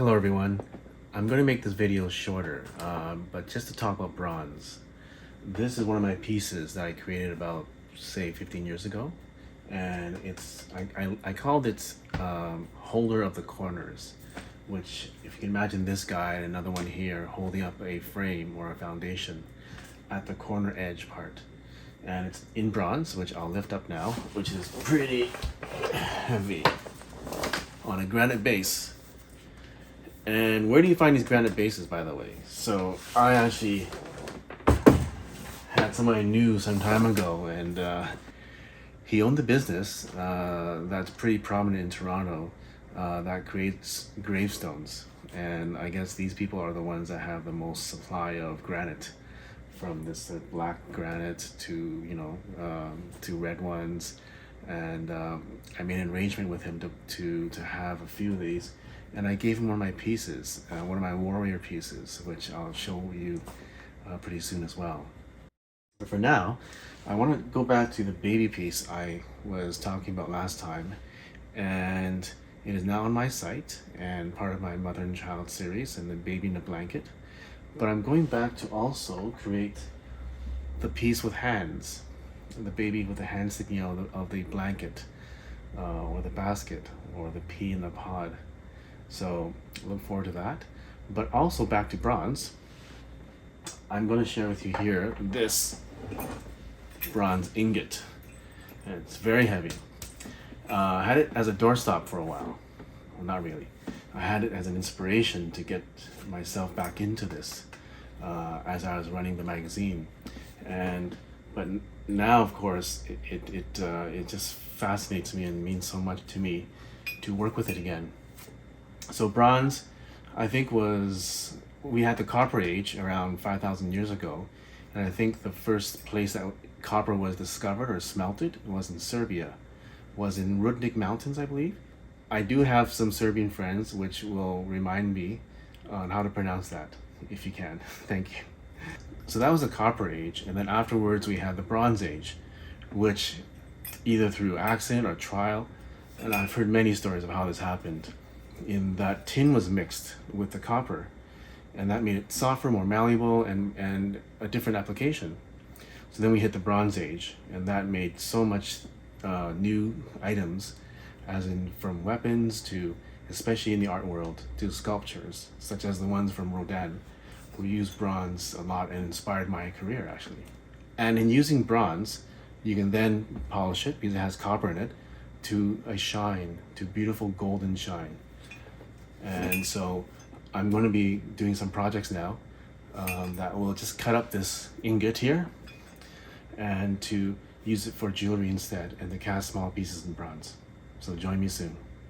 Hello everyone. I'm going to make this video shorter, but just to talk about bronze. This is one of my pieces that I created about, say, 15 years ago, and I called it Holder of the Corners, which, if you can imagine this guy and another one here holding up a frame or a foundation at the corner edge part. And it's in bronze, which I'll lift up now, which is pretty heavy, on a granite base. And where do you find these granite bases, by the way? So I actually had somebody I knew some time ago, and he owned a business that's pretty prominent in Toronto that creates gravestones. And I guess these people are the ones that have the most supply of granite, from this black granite to to red ones. And I made an arrangement with him to have a few of these. And I gave him one of my pieces, one of my warrior pieces, which I'll show you pretty soon as well. But for now, I want to go back to the baby piece I was talking about last time. And it is now on my site and part of my Mother and Child series and the Baby in a Blanket. But I'm going back to also create the piece with hands, the baby with the hands sticking out of the blanket, or the basket, or the pea in the pod. So look forward to that. But also back to bronze, I'm going to share with you here this bronze ingot. And it's very heavy. I had it as a doorstop for a while. Well, not really. I had it as an inspiration to get myself back into this as I was running the magazine. But now, of course, it just fascinates me and means so much to me to work with it again. So bronze, I think, we had the Copper Age around 5,000 years ago, and I think the first place that copper was discovered or smelted was in Serbia, was in Rudnik Mountains, I believe. I do have some Serbian friends which will remind me on how to pronounce that, if you can. Thank you. So that was the Copper Age, and then afterwards we had the Bronze Age, which either through accident or trial, and I've heard many stories of how this happened, in that tin was mixed with the copper, and that made it softer, more malleable, and a different application. So then we hit the Bronze Age, and that made so much new items, as in from weapons to, especially in the art world, to sculptures, such as the ones from Rodin, who used bronze a lot and inspired my career, actually. And in using bronze, you can then polish it, because it has copper in it, to a shine, to beautiful golden shine. And so I'm going to be doing some projects now that will just cut up this ingot here and to use it for jewelry instead, and to cast small pieces in bronze. So join me soon.